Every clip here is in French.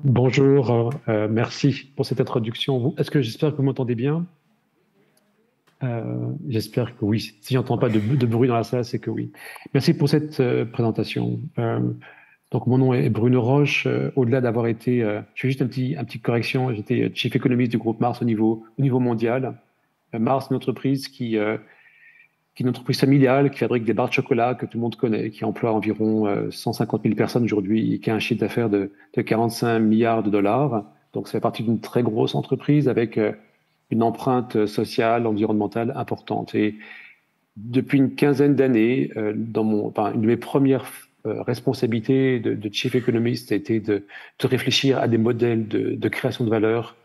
Bonjour, merci pour cette introduction. Est-ce que j'espère que vous m'entendez bien? J'espère que oui. Si j'entends pas de bruit dans la salle, c'est que oui. Merci pour cette présentation. Donc mon nom est Bruno Roche. Au-delà d'avoir été, je fais juste un petit correction. J'étais chief économiste du groupe Mars au niveau mondial. Mars, une entreprise qui est une entreprise familiale qui fabrique des barres de chocolat que tout le monde connaît, qui emploie environ 150 000 personnes aujourd'hui et qui a un chiffre d'affaires de 45 milliards de dollars. Donc, ça fait partie d'une très grosse entreprise avec une empreinte sociale, environnementale importante. Et depuis une quinzaine d'années, une de mes premières responsabilités de chief économiste a été de réfléchir à des modèles de création de valeur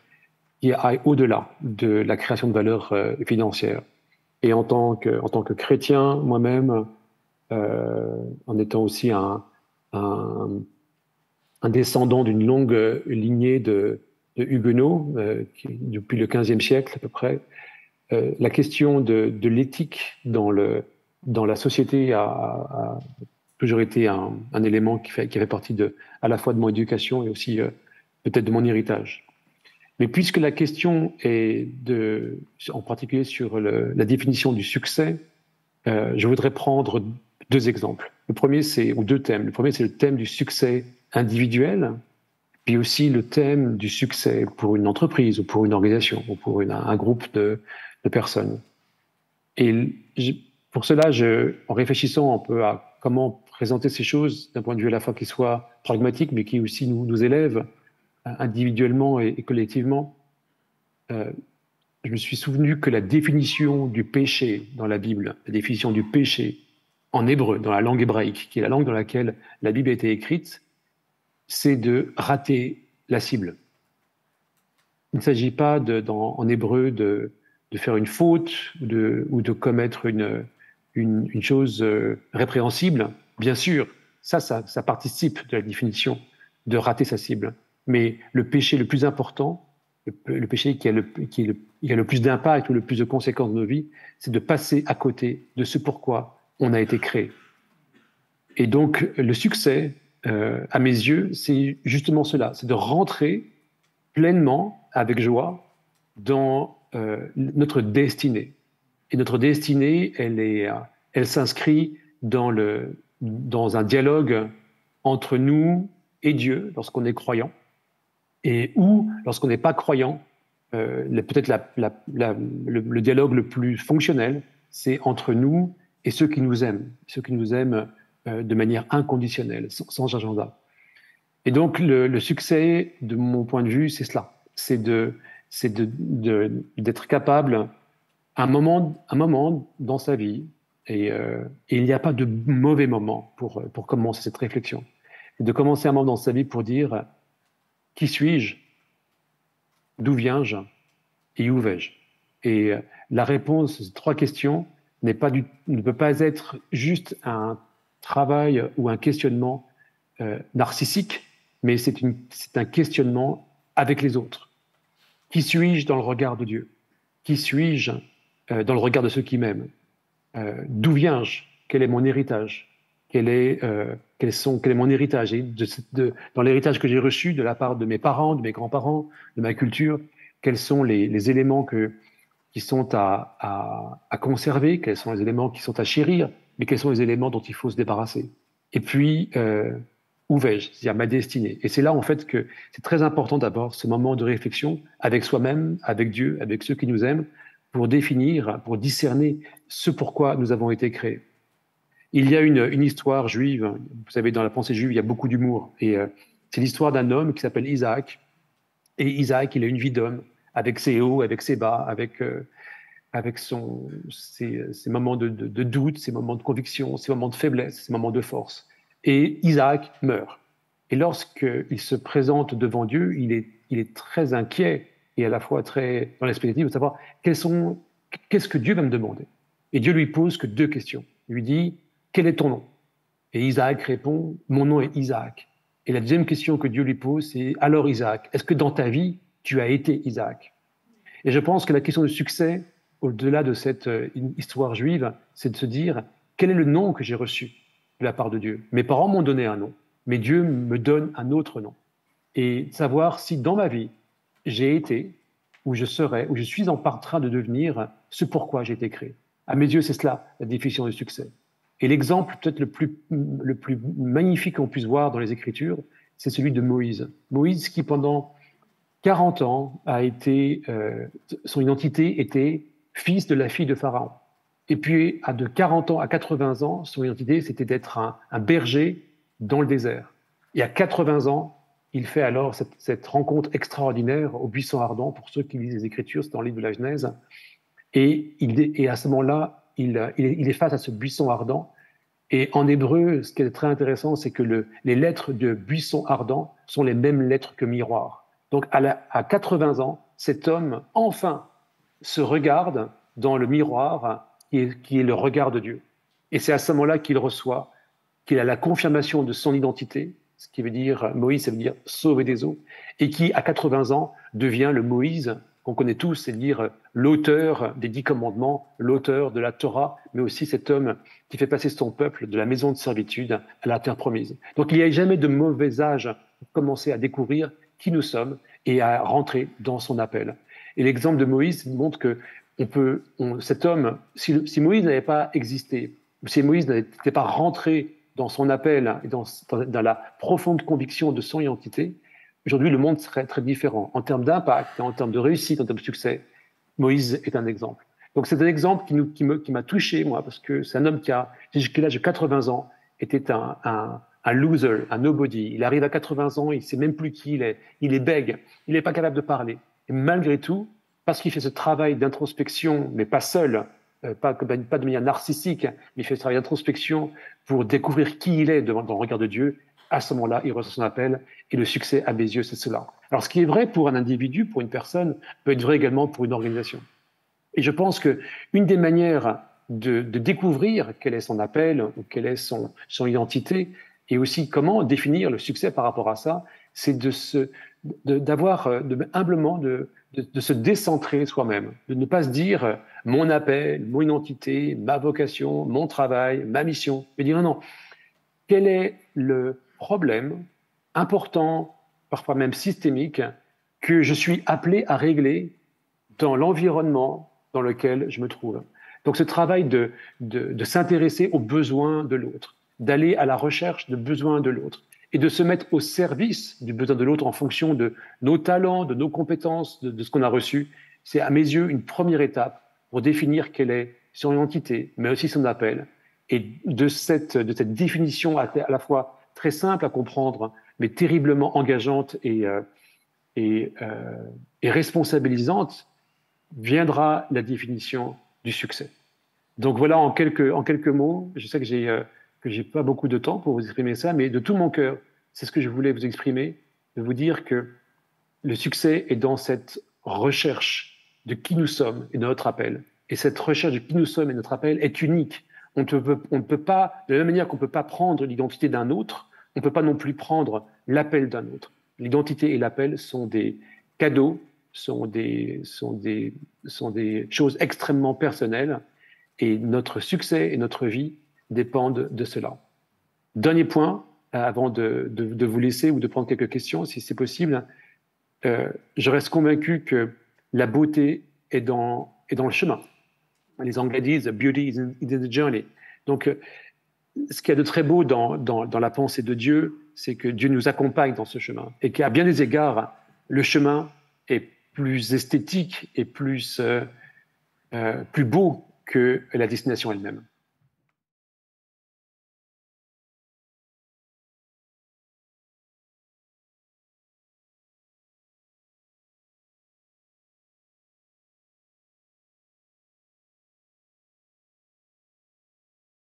qui aillent au-delà de la création de valeur financière. Et en tant que chrétien, moi-même, en étant aussi un, un descendant d'une longue lignée de huguenots, depuis le XVe siècle à peu près, la question de l'éthique dans la société a toujours été un élément qui fait partie à la fois de mon éducation et aussi peut-être de mon héritage. Mais puisque la question est en particulier sur la définition du succès, je voudrais prendre deux exemples. Ou deux thèmes. Le premier, c'est le thème du succès individuel, puis aussi le thème du succès pour une entreprise ou pour une organisation ou pour un groupe de personnes. Et pour cela, en réfléchissant un peu à comment présenter ces choses d'un point de vue à la fois qui soit pragmatique, mais qui aussi nous élève individuellement et collectivement, je me suis souvenu que la définition du péché dans la Bible, la définition du péché en hébreu, dans la langue hébraïque, qui est la langue dans laquelle la Bible a été écrite, c'est de rater la cible. Il ne s'agit pas en hébreu de faire une faute ou de commettre une chose répréhensible. Bien sûr, ça participe de la définition de rater sa cible. Mais le péché le plus important, le péché qui a le plus d'impact ou le plus de conséquences dans nos vies, c'est de passer à côté de ce pourquoi on a été créé. Et donc, le succès, à mes yeux, c'est justement cela, c'est de rentrer pleinement, avec joie, dans notre destinée. Et notre destinée, elle s'inscrit dans un dialogue entre nous et Dieu, lorsqu'on est croyant, ou lorsqu'on n'est pas croyant, peut-être le dialogue le plus fonctionnel, c'est entre nous et ceux qui nous aiment de manière inconditionnelle, sans agenda. Et donc, le succès, de mon point de vue, c'est cela. D'être capable, un moment dans sa vie, et il n'y a pas de mauvais moment pour commencer cette réflexion. De commencer un moment dans sa vie pour dire, qui suis-je? D'où viens-je? Et où vais-je? Et la réponse à ces trois questions ne peut pas être juste un travail ou un questionnement narcissique, mais c'est un questionnement avec les autres. Qui suis-je dans le regard de Dieu? Qui suis-je dans le regard de ceux qui m'aiment? D'où viens-je? Quel est mon héritage? Quel est mon héritage? Et dans l'héritage que j'ai reçu de la part de mes parents, de mes grands-parents, de ma culture, quels sont les éléments qui sont à conserver? Quels sont les éléments qui sont à chérir? Mais quels sont les éléments dont il faut se débarrasser? Et puis, où vais-je? C'est-à-dire ma destinée. Et c'est là, en fait, que c'est très important d'abord ce moment de réflexion avec soi-même, avec Dieu, avec ceux qui nous aiment, pour définir, pour discerner ce pourquoi nous avons été créés. Il y a une histoire juive, vous savez, dans la pensée juive, il y a beaucoup d'humour. Et c'est l'histoire d'un homme qui s'appelle Isaac. Et Isaac, il a une vie d'homme, avec ses hauts, avec ses bas, avec ses moments de doute, ses moments de conviction, ses moments de faiblesse, ses moments de force. Et Isaac meurt. Et lorsqu'il se présente devant Dieu, il est très inquiet et à la fois très dans l'expectative de savoir qu'est-ce que Dieu va me demander. Et Dieu lui pose que deux questions. Il lui dit, quel est ton nom? Et Isaac répond, mon nom est Isaac. Et la deuxième question que Dieu lui pose, c'est, alors Isaac, est-ce que dans ta vie, tu as été Isaac? Et je pense que la question du succès, au-delà de cette histoire juive, c'est de se dire, quel est le nom que j'ai reçu de la part de Dieu? Mes parents m'ont donné un nom, mais Dieu me donne un autre nom. et savoir si dans ma vie, j'ai été, ou je serai, ou je suis en train de devenir ce pourquoi j'ai été créé. À mes yeux, c'est cela, la définition du succès. Et l'exemple peut-être le plus magnifique qu'on puisse voir dans les Écritures, c'est celui de Moïse. Moïse qui, pendant 40 ans, son identité était fils de la fille de Pharaon. Et puis, de 40 ans à 80 ans, son identité, c'était d'être un berger dans le désert. Et à 80 ans, il fait alors cette rencontre extraordinaire au buisson ardent. Pour ceux qui lisent les Écritures, c'est dans le livre de la Genèse. Et à ce moment-là, il est face à ce buisson ardent. Et en hébreu, ce qui est très intéressant, c'est que les lettres de buisson ardent sont les mêmes lettres que miroir. Donc à 80 ans, cet homme, enfin, se regarde dans le miroir qui est le regard de Dieu. Et c'est à ce moment-là qu'il a la confirmation de son identité, ce qui veut dire, Moïse, ça veut dire sauver des eaux, et qui, à 80 ans, devient le Moïse qu'on connaît tous, c'est-à-dire l'auteur des 10 commandements, l'auteur de la Torah, mais aussi cet homme qui fait passer son peuple de la maison de servitude à la terre promise. Donc il n'y a jamais de mauvais âge pour commencer à découvrir qui nous sommes et à rentrer dans son appel. Et l'exemple de Moïse montre que cet homme, si Moïse n'avait pas existé, si Moïse n'était pas rentré dans son appel et dans la profonde conviction de son identité, aujourd'hui, le monde serait très différent. En termes d'impact, en termes de réussite, en termes de succès, Moïse est un exemple. Donc c'est un exemple qui m'a touché, moi, parce que c'est un homme qui a, jusqu'à l'âge de 80 ans, était un loser, un nobody. Il arrive à 80 ans, il ne sait même plus qui il est bègue, il n'est pas capable de parler. Et malgré tout, parce qu'il fait ce travail d'introspection, mais pas seul, pas de manière narcissique, mais il fait ce travail d'introspection pour découvrir qui il est dans le regard de Dieu, à ce moment-là, il reçoit son appel, et le succès, à mes yeux, c'est cela. Alors, ce qui est vrai pour un individu, pour une personne, peut être vrai également pour une organisation. Et je pense qu'une des manières de découvrir quel est son appel, ou quelle est son identité, et aussi comment définir le succès par rapport à ça, c'est humblement de se décentrer soi-même, de ne pas se dire mon appel, mon identité, ma vocation, mon travail, ma mission, mais dire non, quel est le problème important, parfois même systémique, que je suis appelé à régler dans l'environnement dans lequel je me trouve. Donc ce travail de s'intéresser aux besoins de l'autre, d'aller à la recherche de besoins de l'autre et de se mettre au service du besoin de l'autre en fonction de nos talents, de nos compétences, de ce qu'on a reçu, c'est à mes yeux une première étape pour définir quelle est son identité, mais aussi son appel. Et de cette définition à la fois très simple à comprendre, mais terriblement engageante et responsabilisante, viendra la définition du succès. Donc voilà en quelques mots, je sais que j'ai pas beaucoup de temps pour vous exprimer ça, mais de tout mon cœur, c'est ce que je voulais vous exprimer, de vous dire que le succès est dans cette recherche de qui nous sommes et de notre appel. Et cette recherche de qui nous sommes et de notre appel est unique. On ne peut pas, de la même manière qu'on ne peut pas prendre l'identité d'un autre, on ne peut pas non plus prendre l'appel d'un autre. L'identité et l'appel sont des cadeaux, sont des choses extrêmement personnelles, et notre succès et notre vie dépendent de cela. Dernier point, avant de vous laisser ou de prendre quelques questions, si c'est possible, je reste convaincu que la beauté est dans le chemin. Les Anglais disent beauty is in the journey. Donc, ce qu'il y a de très beau dans la pensée de Dieu, c'est que Dieu nous accompagne dans ce chemin et qu'à bien des égards, le chemin est plus esthétique et plus beau que la destination elle-même.